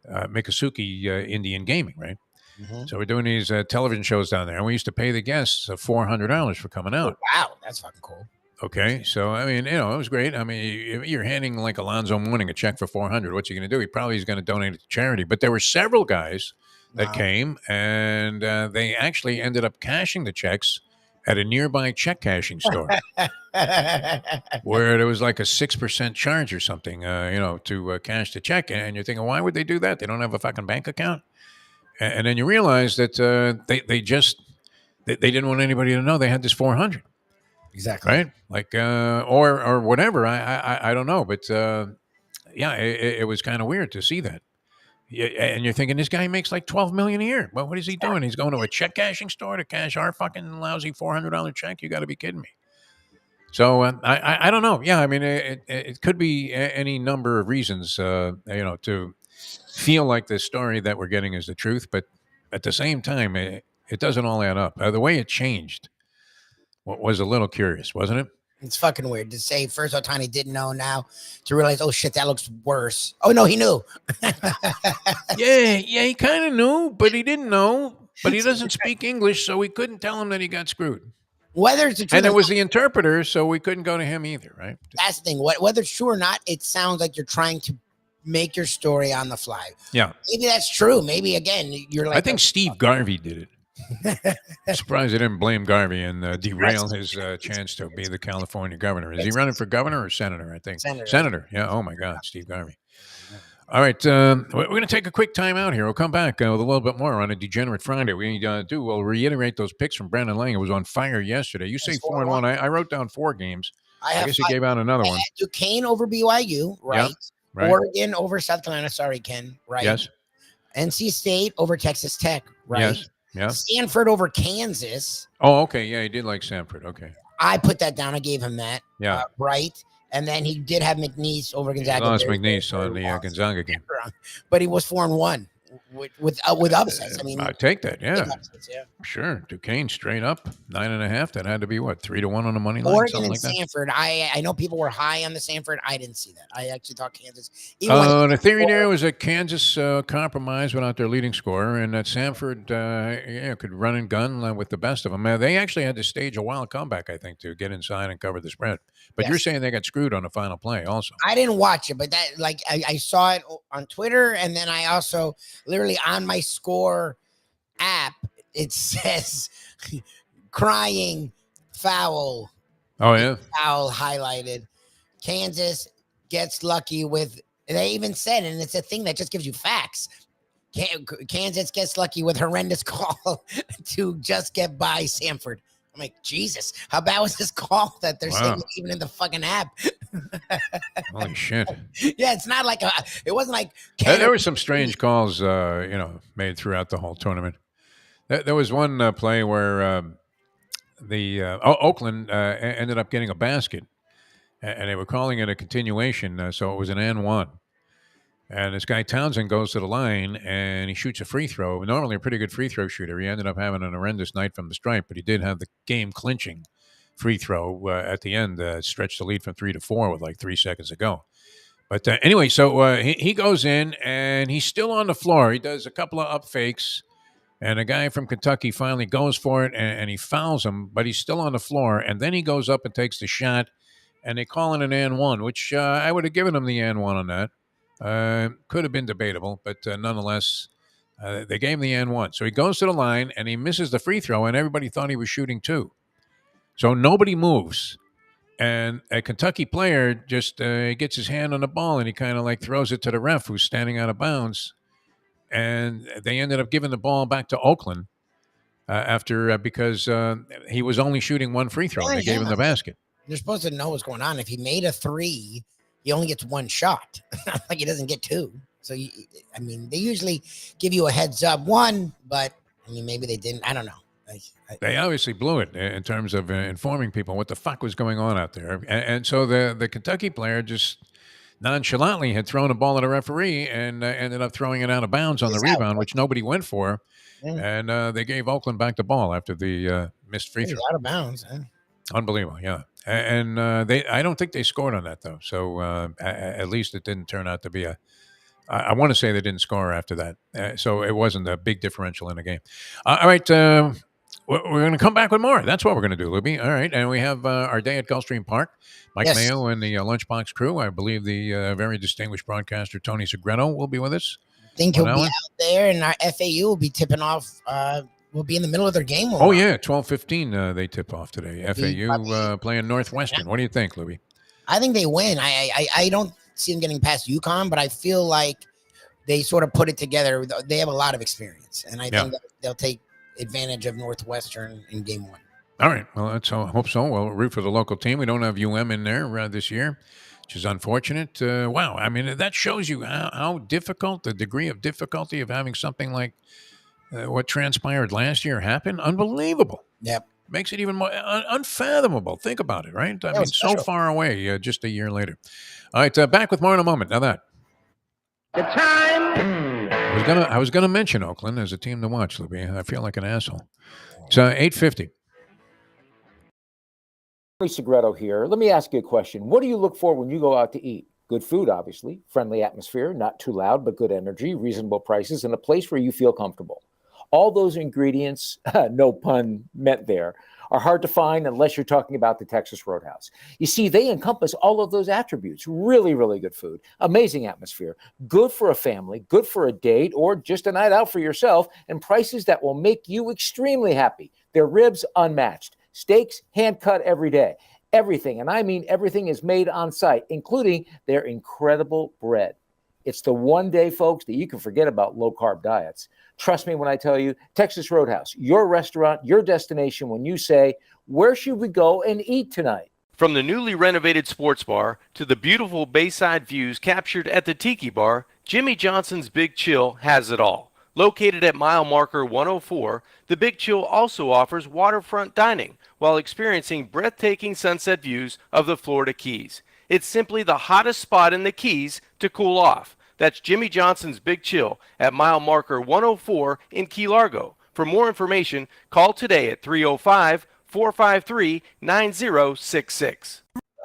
Mikasuki Indian Gaming, right? Mm-hmm. So we're doing these television shows down there, and we used to pay the guests $400 for coming out. Oh, wow, that's fucking cool. Okay, so it was great. I mean, you're handing like Alonzo Mourning a check for $400. What's he going to do? He probably is going to donate it to charity. But there were several guys that came, and they actually ended up cashing the checks at a nearby check cashing store, where there was like a 6% charge or something, to cash the check. And you're thinking, why would they do that? They don't have a fucking bank account. And then you realize that they didn't want anybody to know they had this $400. Exactly. right? Like or whatever. I don't know, but yeah, it was kind of weird to see that. Yeah, and you're thinking this guy makes like 12 million a year. Well, what is he doing? He's going to a check cashing store to cash our fucking lousy $400 check. You got to be kidding me. So I don't know. Yeah, I mean it could be any number of reasons, to feel like the story that we're getting is the truth, but at the same time, it doesn't all add up. The way it changed was a little curious, wasn't it? It's fucking weird to say first Otani didn't know, now to realize, oh shit, that looks worse. Oh no, he knew. Yeah, he kind of knew, but he didn't know. But he doesn't speak English, so we couldn't tell him that he got screwed. Whether it's the truth And or it was not, the interpreter, so we couldn't go to him either, right? that's the thing. Whether it's true or not, it sounds like you're trying to make your story on the fly. Yeah. Maybe that's true. Maybe again, you're like, I think Steve Garvey did it. I'm surprised they didn't blame Garvey and derail his chance to be the California governor. Is he running for governor or senator? I think senator. Yeah. Oh my God, Steve Garvey. All right, we're going to take a quick time out here. We'll come back with a little bit more on a Degenerate Friday. We'll reiterate those picks from Brandon Lang. It was on fire yesterday. You say 4-1. I wrote down 4 games. I guess he gave out another one. Duquesne over BYU, right? Yeah, right. Oregon over South Carolina. Sorry, Ken. Right. Yes. NC State over Texas Tech. Right. Yes. Yeah. Stanford over Kansas. Oh, okay. Yeah, he did like Stanford. Okay. I put that down. I gave him that. Yeah. Right. And then he did have McNeese over Gonzaga. He lost McNeese on the Gonzaga game. But he was 4-1 with upsets. I mean, I take that. Yeah. Upsets, yeah. Sure. Duquesne straight up 9.5. That had to be what, 3-1 on the money line. Oregon and like Stanford. I know people were high on the Stanford. I didn't see that. I actually thought Kansas. The theory there was that Kansas compromised without their leading scorer, and that Stanford could run and gun with the best of them. They actually had to stage a wild comeback, I think, to get inside and cover the spread. But you're saying they got screwed on the final play also. I didn't watch it, but that I saw it on Twitter, and then I also literally on my score app, it says crying foul. Oh, yeah. Foul highlighted. Kansas gets lucky with, they even said, and it's a thing that just gives you facts. Kansas gets lucky with horrendous call to just get by Stanford. I'm like, Jesus, how bad was this call that they're saying even in the fucking app? Holy shit. Yeah, it's not like it wasn't like there were some strange calls, made throughout the whole tournament. There was one play where Oakland ended up getting a basket, and they were calling it a continuation, so it was an and one. And this guy Townsend goes to the line and he shoots a free throw. Normally a pretty good free throw shooter. He ended up having an horrendous night from the stripe, but he did have the game clinching free throw at the end, stretched the lead from 3 to 4 with like 3 seconds to go. But anyway, so he goes in and he's still on the floor. He does a couple of up fakes, and a guy from Kentucky finally goes for it and he fouls him, but he's still on the floor. And then he goes up and takes the shot, and they call it an and one, which I would have given him the and one on that. Could have been debatable, but nonetheless, they gave him the and one. So he goes to the line and he misses the free throw, and everybody thought he was shooting 2. So nobody moves. And a Kentucky player just gets his hand on the ball and he kind of like throws it to the ref who's standing out of bounds. And they ended up giving the ball back to Oakland because he was only shooting 1 free throw. They gave him the basket. You're supposed to know what's going on. If he made a 3, he only gets 1 shot. Like he doesn't get 2. So, they usually give you a heads up 1, but maybe they didn't. I don't know. They obviously blew it in terms of informing people what the fuck was going on out there. And so the Kentucky player just nonchalantly had thrown a ball at a referee and ended up throwing it out of bounds on the rebound, which nobody went for. Yeah. And they gave Oakland back the ball after the missed free throw. Out of bounds. Huh? Unbelievable, yeah. And I don't think they scored on that, though. So at least it didn't turn out to be I want to say they didn't score after that. So it wasn't a big differential in the game. All right. We're going to come back with more. That's what we're going to do, Lubie. All right. And we have our day at Gulfstream Park. Mike Mayo and the Lunchbox crew. I believe the very distinguished broadcaster, Tony Segreto, will be with us. I think he'll be out there, and our FAU will be tipping off. We'll be in the middle of their game. 12:15 they tip off today. FAU playing Northwestern. Yeah. What do you think, Lubie? I think they win. I don't see them getting past UConn, but I feel like they sort of put it together. They have a lot of experience, and I think they'll take advantage of Northwestern in game 1. All right. Well, let's hope so. We'll root for the local team. We don't have UM in there this year, which is unfortunate. Wow. I mean, that shows you how difficult, the degree of difficulty of having something like what transpired last year happen. Unbelievable. Yep. Makes it even more unfathomable. Think about it, right? I mean, so far away just a year later. All right. Back with more in a moment. Now that. The time. I was gonna mention Oakland as a team to watch, Lubie. I feel like an asshole. It's 8:50. Segreto here. Let me ask you a question. What do you look for when you go out to eat? Good food, obviously, friendly atmosphere, not too loud, but good energy, reasonable prices, and a place where you feel comfortable. All those ingredients, no pun meant there, are hard to find unless you're talking about the Texas Roadhouse. You see, they encompass all of those attributes. Really, really good food, amazing atmosphere, good for a family, good for a date, or just a night out for yourself, and prices that will make you extremely happy. Their ribs unmatched. Steaks hand cut every day. Everything, and I mean everything, is made on site, including their incredible bread. It's the one day, folks, that you can forget about low-carb diets. Trust me when I tell you, Texas Roadhouse, your restaurant, your destination when you say, where should we go and eat tonight? From the newly renovated sports bar to the beautiful bayside views captured at the Tiki Bar, Jimmy Johnson's Big Chill has it all. Located at mile marker 104, the Big Chill also offers waterfront dining while experiencing breathtaking sunset views of the Florida Keys. It's simply the hottest spot in the Keys to cool off. That's Jimmy Johnson's Big Chill at mile marker 104 in Key Largo. For more information, call today at 305-453-9066.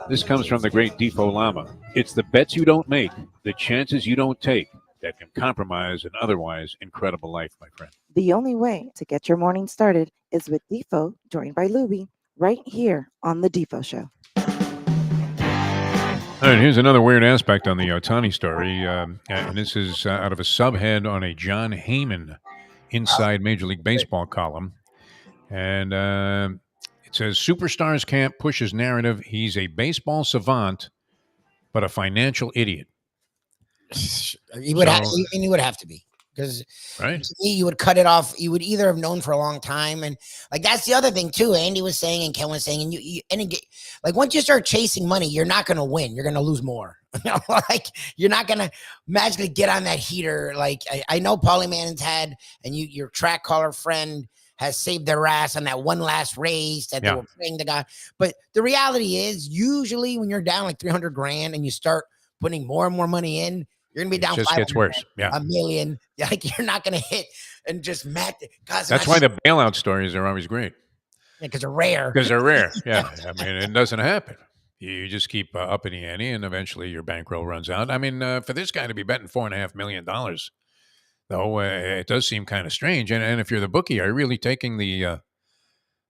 This comes from the great Defo Lama. It's the bets you don't make, the chances you don't take, that can compromise an otherwise incredible life, my friend. The only way to get your morning started is with Defo, joined by Lubie, right here on The Defo Show. All right, here's another weird aspect on the Ohtani story, and this is out of a subhead on a John Heyman Inside Major League Baseball column. And it says, Superstars can't push his narrative. He's a baseball savant, but a financial idiot. He would have to be, because right, you would cut it off. You would either have known for a long time, and like that's the other thing too. Andy was saying and Ken was saying, and like once you start chasing money, you're not going to win. You're going to lose more. Like you're not going to magically get on that heater. Like I know Paulie Manning's had, and your track caller friend has saved their ass on that one last race that they were playing the guy. But the reality is, usually when you're down like $300,000 and you start putting more and more money in, you're gonna be down. It just gets worse. Yeah, $1 million. Like you're not gonna hit and just match. That's why the bailout stories are always great. Yeah, because they're rare. Yeah, I mean, it doesn't happen. You just keep upping the ante, and eventually your bankroll runs out. I mean, for this guy to be betting $4.5 million, though, it does seem kind of strange. And if you're the bookie, are you really taking the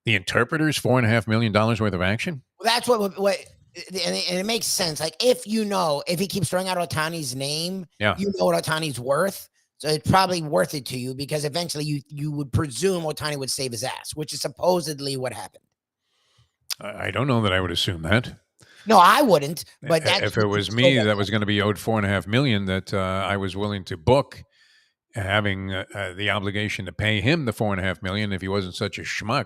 interpreter's $4.5 million worth of action? Well, that's what. And it makes sense. Like if he keeps throwing out Ohtani's name, you know what Ohtani's worth. So it's probably worth it to you, because eventually you would presume Ohtani would save his ass, which is supposedly what happened. I don't know that I would assume that. No, I wouldn't. But if it was me that was going to be owed $4.5 million, that I was willing to book, having the obligation to pay him the $4.5 million if he wasn't such a schmuck.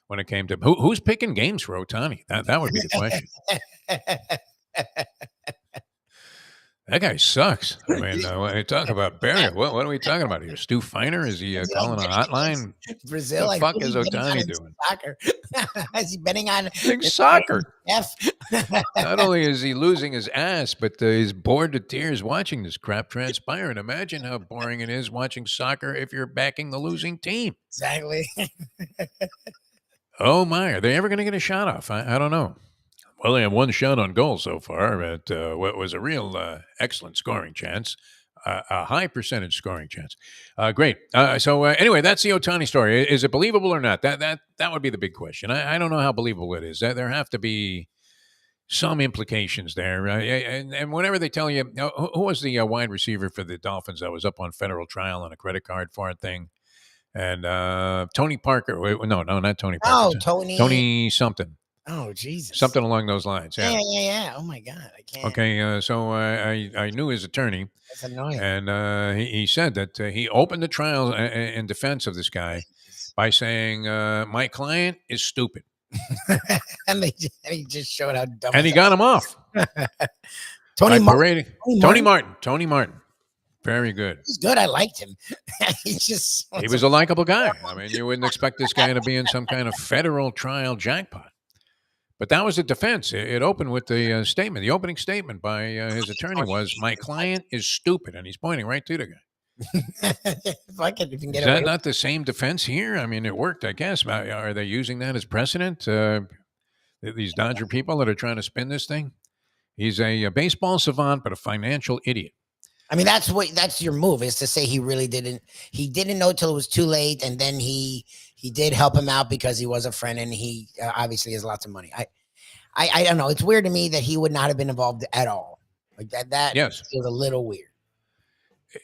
When it came to who's picking games for Ohtani, that would be the question. That guy sucks. I mean, when you talk about Barry, what are we talking about here? Stu Feiner? Is he calling a hotline? Brazil. What the fuck is Ohtani doing? Soccer. Is he betting on soccer? F. Not only is he losing his ass, but he's bored to tears watching this crap transpire. And imagine how boring it is watching soccer if you're backing the losing team. Exactly. Oh, my. Are they ever going to get a shot off? I don't know. Well, they have one shot on goal so far at what was a real excellent scoring chance, a high percentage scoring chance. Great. So anyway, that's the Ohtani story. Is it believable or not? That would be the big question. I don't know how believable it is. There have to be some implications there. And whenever they tell you, who was the wide receiver for the Dolphins that was up on federal trial on a credit card fraud thing? And Tony Parker. No, not Tony Parker. Oh, Tony something. Oh, Jesus. Something along those lines. Yeah. Oh, my God. I can't. Okay, so I knew his attorney. That's annoying. And he said that he opened the trial in defense of this guy by saying, my client is stupid. and he just showed how dumb. And he got him off. Tony Martin. Tony Martin. Very good. He's good. I liked him. He was a likable guy. I mean, you wouldn't expect this guy to be in some kind of federal trial jackpot. But that was the defense. It opened with the statement. The opening statement by his attorney was, "My client is stupid," and he's pointing right to the guy. Is that not the same defense here? I mean, it worked, I guess. Are they using that as precedent? These Dodger people that are trying to spin this thing? He's a baseball savant, but a financial idiot. I mean, that's your move, is to say he didn't know till it was too late, and then he did help him out because he was a friend, and he obviously has lots of money. I don't know. It's weird to me that he would not have been involved at all. Like that yes. feels a little weird.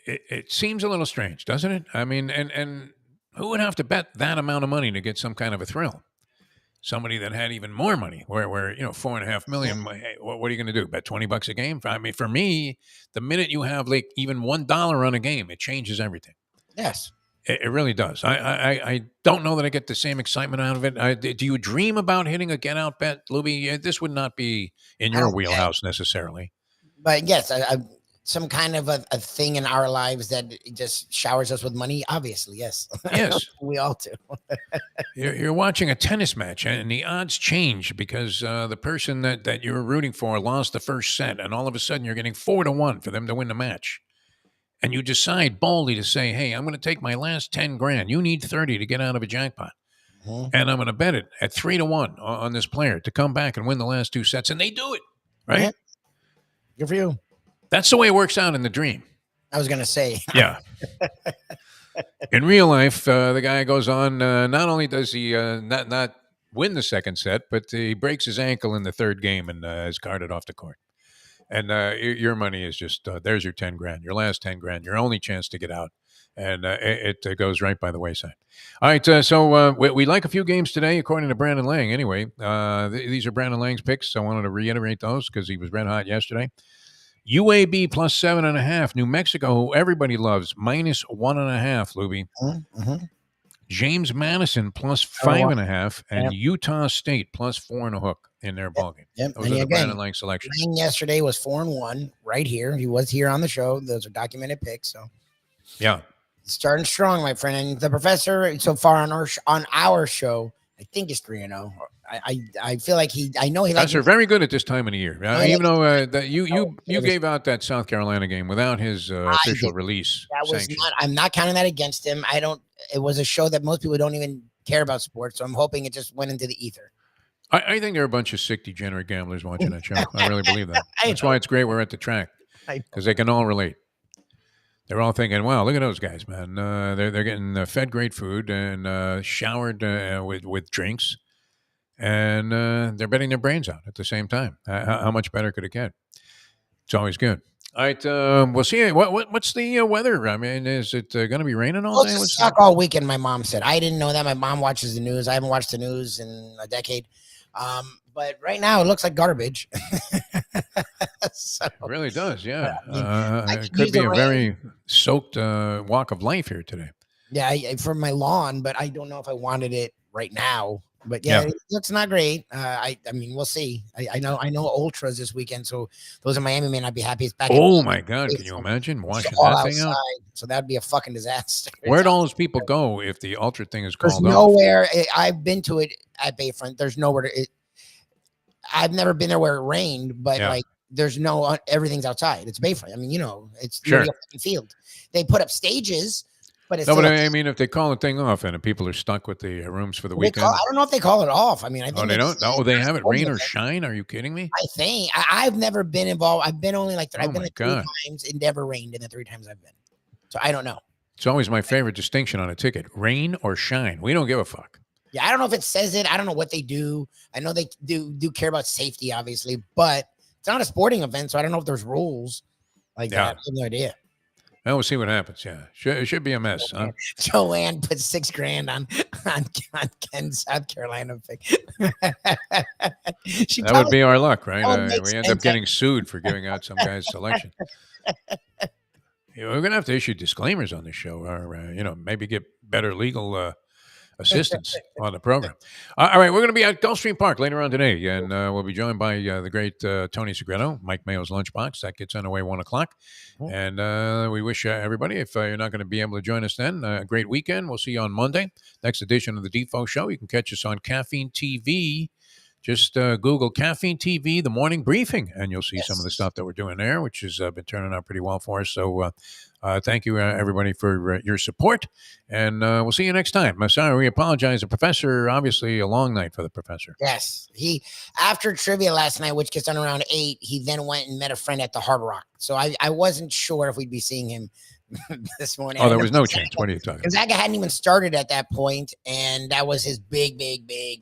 It seems a little strange, doesn't it? I mean, and who would have to bet that amount of money to get some kind of a thrill? Somebody that had even more money, where $4.5 million. Hey, what are you going to do? Bet $20 a game? I mean, for me, the minute you have like even $1 on a game, it changes everything. Yes, it really does. I don't know that I get the same excitement out of it. Do you dream about hitting a get out bet, Lubie? This would not be in your wheelhouse necessarily. But yes, some kind of a thing in our lives that just showers us with money. Obviously, yes. Yes. We all do. You're watching a tennis match and the odds change because the person that you're rooting for lost the first set, and all of a sudden you're getting 4-1 for them to win the match. And you decide boldly to say, hey, I'm going to take my last 10 grand. You need 30 to get out of a jackpot. Mm-hmm. And I'm going to bet it at 3-1 on this player to come back and win the last 2 sets. And they do it, right? Yeah. Good for you. That's the way it works out in the dream. I was going to say. Yeah. In real life, the guy goes on, not only does he not win the second set, but he breaks his ankle in the third game and is carted off the court. And your money is just, there's your 10 grand, your last 10 grand, your only chance to get out. And it goes right by the wayside. All right, so we like a few games today, according to Brandon Lang. Anyway, these are Brandon Lang's picks. So I wanted to reiterate those because he was red hot yesterday. UAB plus 7.5. New Mexico, who everybody loves, minus 1.5, Lubie. Mm-hmm. James Madison plus 5.5, and Utah State plus 4.5 in their ballgame. Yep. Those are the Brandon Lang selections. Lang yesterday was 4-1 right here. He was here on the show. Those are documented picks. So yeah, starting strong, my friend. And the professor so far on our show, I think is 3-0. I feel like I know he. Guys are very good at this time of the year. Even though that you gave out that South Carolina game without his official release. That was not. I'm not counting that against him. I don't. It was a show that most people don't even care about sports, so I'm hoping it just went into the ether. I think there are a bunch of sick, degenerate gamblers watching that show. I really believe that. That's why it's great we're at the track, because they can all relate. They're all thinking, "Wow, look at those guys, man! They're getting fed great food and showered with drinks." And they're betting their brains out at the same time. How much better could it get? It's always good. All right, we'll see. What's the weather? I mean, is it going to be raining all day? It's suck all weekend, my mom said. I didn't know that. My mom watches the news. I haven't watched the news in a decade. But right now, it looks like garbage. So, it really does, yeah. It could be a very soaked walk of life here today. Yeah, for my lawn, but I don't know if I wanted it right now. But yeah, it looks not great. I mean, we'll see. I know ultras this weekend, so those in Miami may not be happy. It's back. Oh my God, can you imagine washing that thing out? So that'd be a fucking disaster. Where'd all those people go if the ultra thing is called? There's nowhere. I've been to it at Bayfront. There's nowhere to. I've never been there where it rained, but like there's no. Everything's outside. It's Bayfront. I mean, it's a fucking field. They put up stages. But it's I mean, if they call the thing off and people are stuck with the rooms for the weekend, I don't know if they call it off. I mean, I think they don't. Oh, they have it rain or shine. Are you kidding me? I think I've never been involved. I've been only I've been 3 times. It never rained in the 3 times I've been. So I don't know. It's always my favorite distinction on a ticket: rain or shine. We don't give a fuck. Yeah, I don't know if it says it. I don't know what they do. I know they do care about safety, obviously, but it's not a sporting event, so I don't know if there's rues like that. I have no idea. Well, we'll see what happens. Yeah, it should be a mess. Huh? Joanne put $6,000 on Ken's South Carolina pick. That would be our luck, right? We end up getting sued for giving out some guy's selection. We're gonna have to issue disclaimers on the show, or maybe get better legal assistance on the program. All right, we're going to be at Gulfstream Park later on today, and we'll be joined by the great Tony Segreto, Mike Mayo's Lunchbox. That gets underway 1 o'clock. And we wish everybody, if you're not going to be able to join us then, a great weekend. We'll see you on Monday. Next edition of the Defo Show. You can catch us on Caffeine TV. Just Google Caffeine TV, The Morning Briefing, and you'll see some of the stuff that we're doing there, which has been turning out pretty well for us. So thank you, everybody, for your support, and we'll see you next time. Sorry, we apologize. The professor, obviously, a long night for the professor. Yes. He, after trivia last night, which gets done around 8, he then went and met a friend at the Hard Rock. So I wasn't sure if we'd be seeing him this morning. Oh, there was no chance. What are you talking about? Gonzaga hadn't even started at that point, and that was his big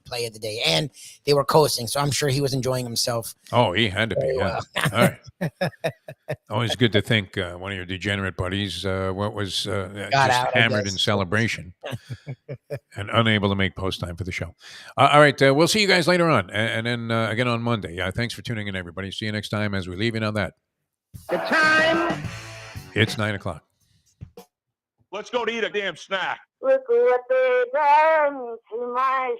play of the day. And they were coasting, so I'm sure he was enjoying himself. Oh, he had to be. Yeah. All right. Always good to think one of your degenerate buddies was just hammered in celebration and unable to make post time for the show. All right. We'll see you guys later on, and then again on Monday. Thanks for tuning in, everybody. See you next time as we leave you on that. The time. It's 9 o'clock. Let's go to eat a damn snack. Look what they done to my